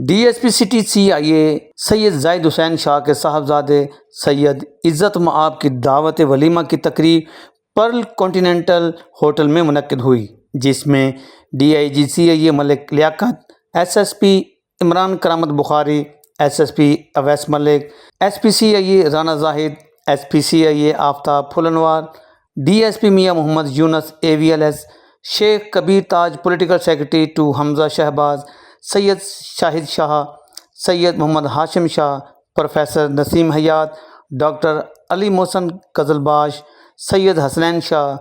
DSP city CIA Syed Zahid Hussain Shah के साहबजादे सैयद इज़्ज़त मआब की दावत वलीमा की तकरीब पर्ल कॉन्टिनेंटल होटल में मुनक्किद हुई, जिसमें DIG CIA Malik Liaquat, SSP Imran Karamat Bukhari, SSP Awais Malik, SP CIA Rana Zahid, SP CIA Aftab Phulanwar, DSP Mian Mohammad Younis AVLS, Sheikh Kabir Taj political secretary to Hamza Shahbaz, Syed Shahid Shah, Syed Mohammad Hashim Shah, professor Naseem Hayat, doctor Ali Mohsin Qizilbash, Syed Hasnain Shah,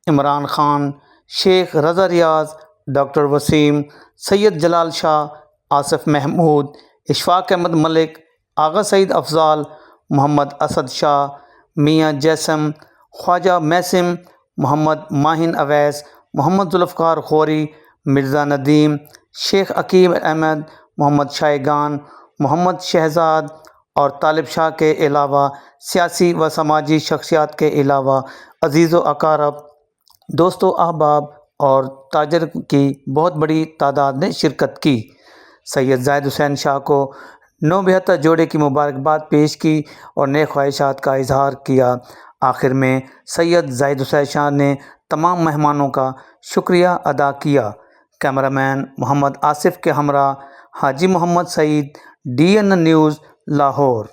Imran Khan, Sheikh Raza Riaz, doctor Waseem, Syed Jalal Shah, Asif Mahmood, Ishfaq Ahmed Malik, Agha Saeed Afzal, Mohammad Asad Shah, Mian Jasim, Khwaja मैसिम, Mohammad Mahin Awais, Mohammad Zulfiqar Khori, Mirza Nadeem, Sheikh Akeem Ahmad, Mohammad शायगान, Mohammad Shahzad और तालिब शाह के अलावा सियासी व समाजी शख्सियात के अलावा अजीज़ व अकारब, दोस्तों, अहबाब और ताजर की बहुत बड़ी तादाद ने शिरकत की। सैयद जाहिद हुसैन शाह को नौबहत्तर जोड़े की मुबारकबाद पेश की और नेक ख्वाहिशात का इजहार किया। आखिर में सैयद जाहिद हुसैन शाह ने तमाम मेहमानों का शुक्रिया अदा किया। कैमरामैन मोहम्मद आसिफ के हमरा हाजी मोहम्मद सईद, DN न्यूज़, लाहौर।